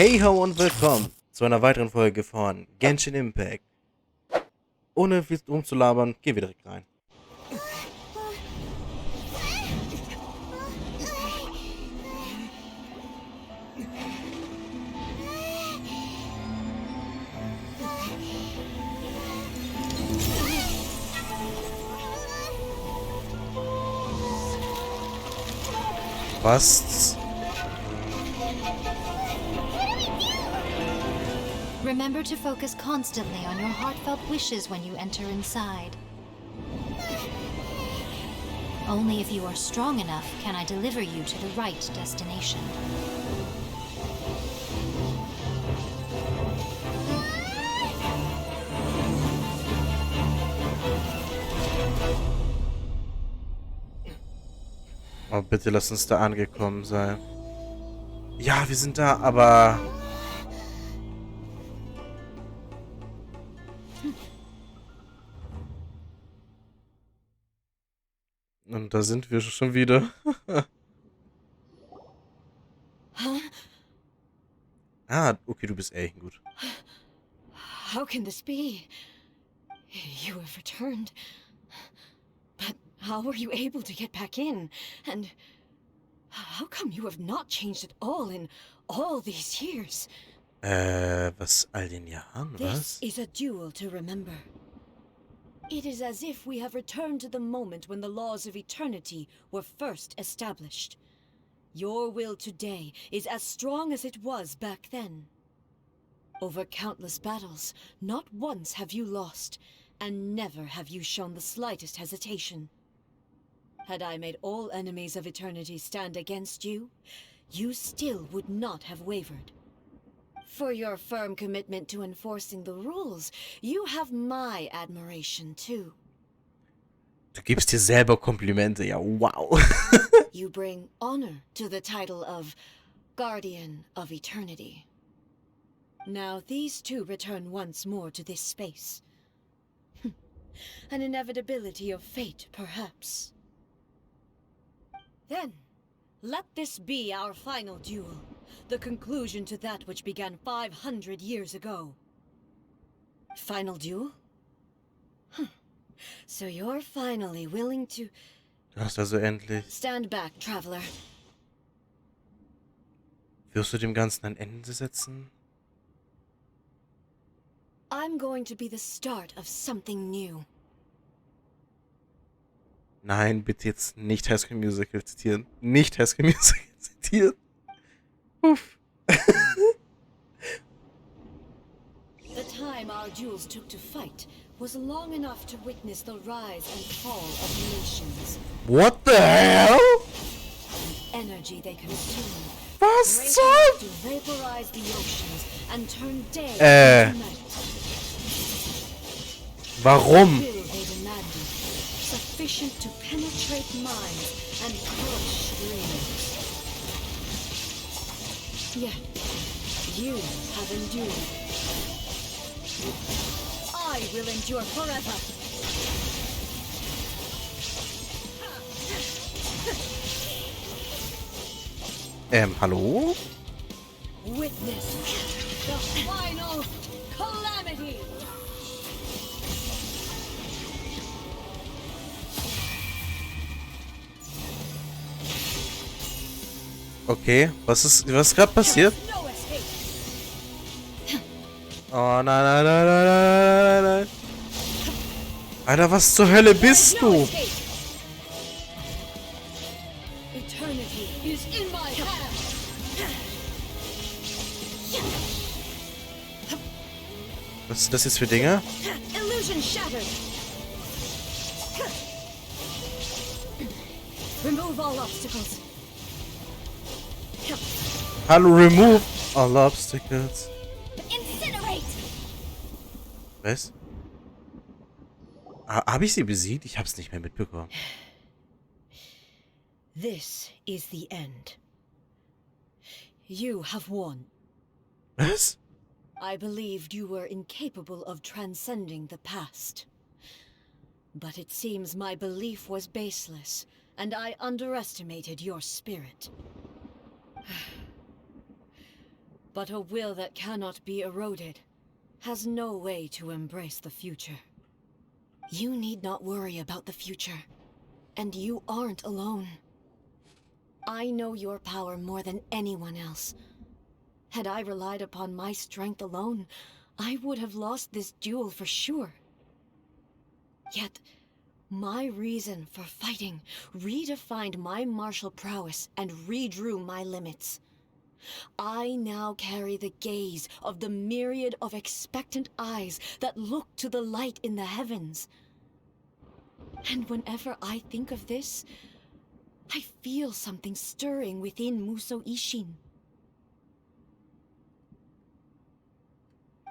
Heyhoo und willkommen zu einer weiteren Folge von Genshin Impact. Ohne viel rumzulabern, gehen wir direkt rein. Was? Remember to focus constantly on your heartfelt wishes when you enter inside. Only if you are strong enough can I deliver you to the right destination. Oh, bitte lass uns da angekommen sein. Ja, wir sind da, aber... Und da sind wir schon wieder. Ah, okay, du bist Ei, gut. How can this be? You have returned. But how were you able to get back in? And how come you have not changed at all in all these years? Was all den Jahren, This was? is a duel to remember. It is as if we have returned to the moment when the laws of eternity were first established. Your will today is as strong as it was back then. Over countless battles, not once have you lost, and never have you shown the slightest hesitation. Had I made all enemies of eternity stand against you, you still would not have wavered. For your firm commitment to enforcing the rules, you have my admiration too. Du gibst dir selber Komplimente, ja, wow. You bring honor to the title of Guardian of Eternity. Now these two return once more to this space. An inevitability of fate, perhaps. Then, let this be our final duel. The conclusion to that which began 500 years ago. Final duel? So you're finally willing to... Du hast also endlich... Stand back, traveler. Wirst du dem Ganzen ein Ende setzen? I'm going to be the start of something new. Nein, bitte jetzt nicht High School Musical zitieren. Nicht High School Musical zitieren. Uff. The time our duels took to fight was long enough to witness the rise and fall of nations. What the hell? The energy they consume. Was Great enough soll? to vaporize the oceans and turn day into night. Warum? The will they demanded, sufficient to penetrate minds and crush dreams. Yet, you have endured. I will endure forever. Hallo? Witness the final calamity. Okay, was ist gerade passiert? No escape. Oh nein, nein, nein, nein, nein, nein, nein. Alter, was zur Hölle bist No du? escape. Eternity is in my hands. Was sind das jetzt für Dinge? Illusion shattered. Remove all obstacles. Hallo, remove all obstacles. Incinerate. Was? Habe ich sie besiegt? Ich hab's nicht mehr mitbekommen. This is the end. You have won. Was? I believed you were incapable of transcending the past. But it seems my belief was baseless, and I underestimated your spirit. But a will that cannot be eroded has no way to embrace the future. You need not worry about the future, and you aren't alone. I know your power more than anyone else. Had I relied upon my strength alone, I would have lost this duel for sure. Yet, my reason for fighting redefined my martial prowess and redrew my limits. I now carry the gaze of the myriad of expectant eyes that look to the light in the heavens. And whenever I think of this, I feel something stirring within Musou Ishin.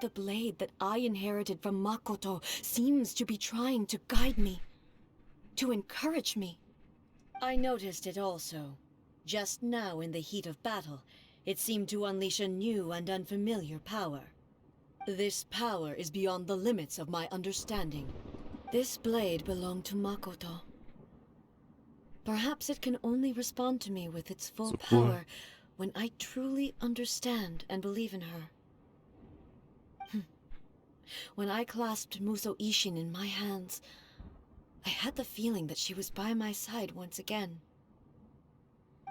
The blade that I inherited from Makoto seems to be trying to guide me, to encourage me. I noticed it also. Just now in the heat of battle, it seemed to unleash a new and unfamiliar power. This power is beyond the limits of my understanding. This blade belonged to Makoto. Perhaps it can only respond to me with its full power when I truly understand and believe in her. When I clasped Musou Ishin in my hands, I had the feeling that she was by my side once again.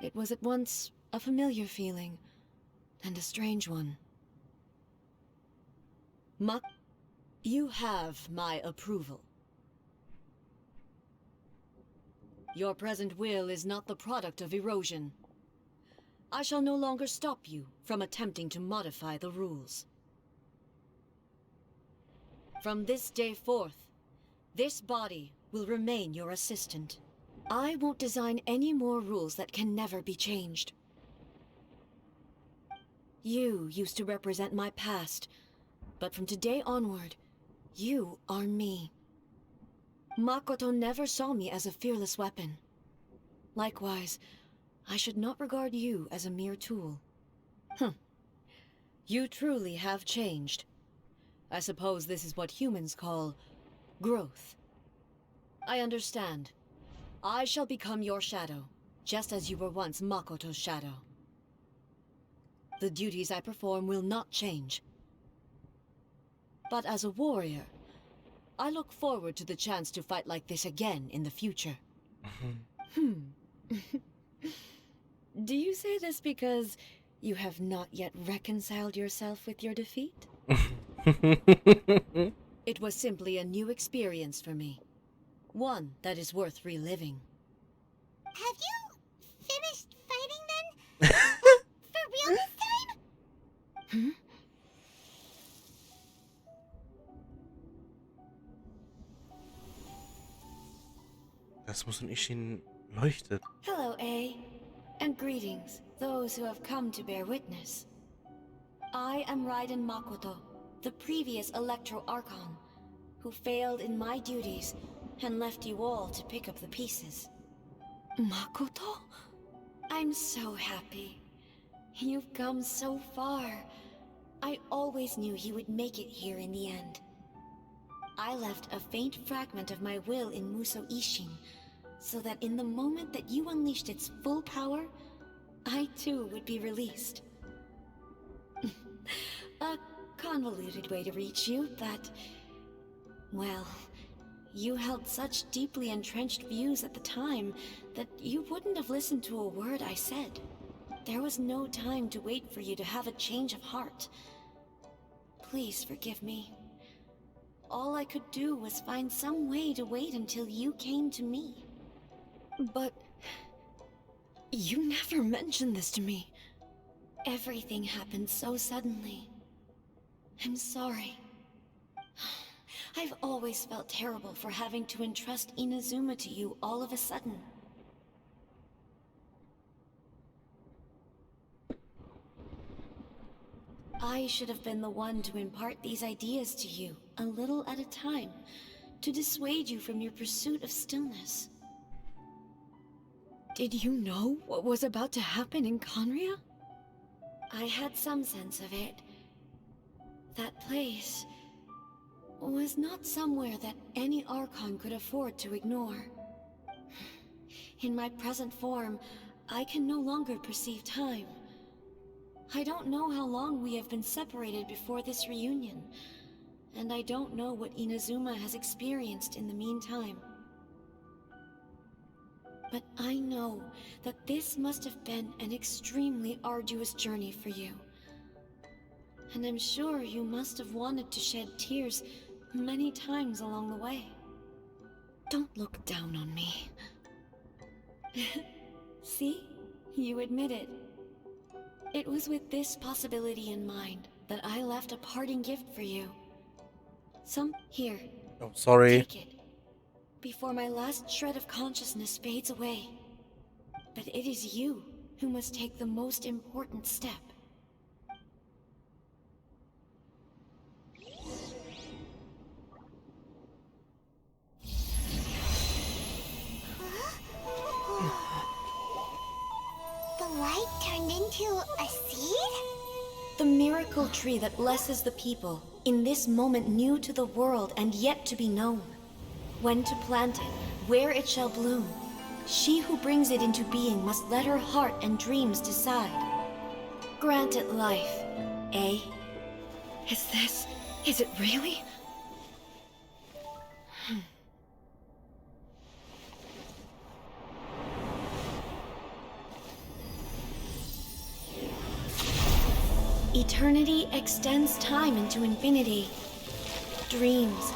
It was at once a familiar feeling and a strange one. You have my approval. Your present will is not the product of erosion. I shall no longer stop you from attempting to modify the rules. From this day forth, this body will remain your assistant. I won't design any more rules that can never be changed. You used to represent my past, but from today onward, you are me. Makoto never saw me as a fearless weapon. Likewise, I should not regard you as a mere tool. You truly have changed. I suppose this is what humans call growth. I understand. I shall become your shadow, just as you were once Makoto's shadow. The duties I perform will not change. But as a warrior, I look forward to the chance to fight like this again in the future. Do you say this because you have not yet reconciled yourself with your defeat? It was simply a new experience for me. One that is worth reliving. Have you finished fighting then? For real this time? Das muss ein Ishin leuchtet. Hello, Ei, and greetings, those who have come to bear witness. I am Raiden Makoto, the previous ELEKTRO Archon, who failed in my duties and left you all to pick up the pieces. Makoto? I'm so happy. You've come so far. I always knew you would make it here in the end. I left a faint fragment of my will in Musou Ishin, so that in the moment that you unleashed its full power, I too would be released. A convoluted way to reach you, but... well, you held such deeply entrenched views at the time that you wouldn't have listened to a word I said. There was no time to wait for you to have a change of heart. Please forgive me. All I could do was find some way to wait until you came to me. But... you never mentioned this to me. Everything happened so suddenly. I'm sorry. I've always felt terrible for having to entrust Inazuma to you all of a sudden. I should have been the one to impart these ideas to you, a little at a time, to dissuade you from your pursuit of stillness. Did you know what was about to happen in Conria? I had some sense of it. That place was not somewhere that any Archon could afford to ignore. In my present form, I can no longer perceive time. I don't know how long we have been separated before this reunion, and I don't know what Inazuma has experienced in the meantime. But I know that this must have been an extremely arduous journey for you. And I'm sure you must have wanted to shed tears many times along the way. Don't look down on me. See? You admit it. It was with this possibility in mind that I left a parting gift for you. Here. Oh, sorry. Take it. Before my last shred of consciousness fades away. But it is you who must take the most important step. The light turned into a seed? The miracle tree that blesses the people, in this moment new to the world and yet to be known. When to plant it, where it shall bloom. She who brings it into being must let her heart and dreams decide. Grant it life, eh? Is it really? Eternity extends time into infinity. Dreams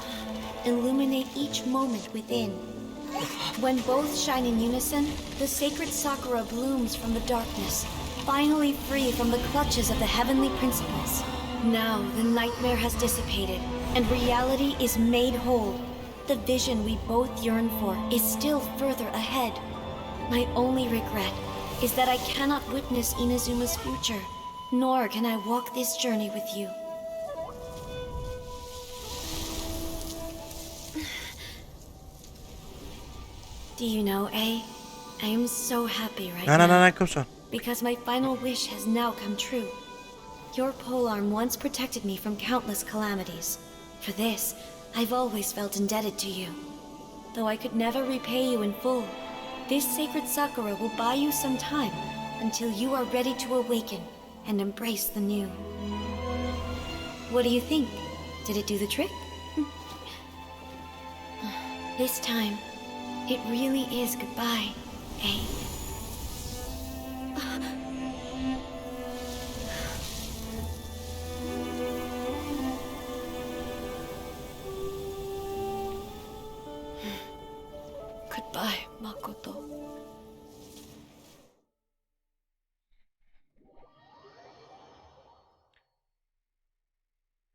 illuminate each moment within. When both shine in unison, the sacred Sakura blooms from the darkness, finally free from the clutches of the heavenly principles. Now the nightmare has dissipated, and reality is made whole. The vision we both yearn for is still further ahead. My only regret is that I cannot witness Inazuma's future, nor can I walk this journey with you. Do you know, I am so happy right now. Nein, komm schon. Because my final wish has now come true. Your polearm once protected me from countless calamities. For this, I've always felt indebted to you. Though I could never repay you in full, this sacred Sakura will buy you some time until you are ready to awaken and embrace the new. What do you think? Did it do the trick? This time, it really is goodbye, eh? Goodbye, Makoto.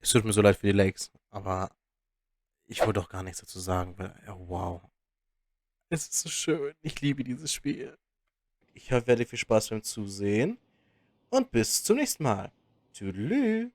Es tut mir so leid für die Legs, aber ich wollte doch gar nichts dazu sagen, weil, oh, wow. Es ist so schön. Ich liebe dieses Spiel. Ich hoffe, ihr hattet viel Spaß beim Zusehen und bis zum nächsten Mal. Tschüdelü.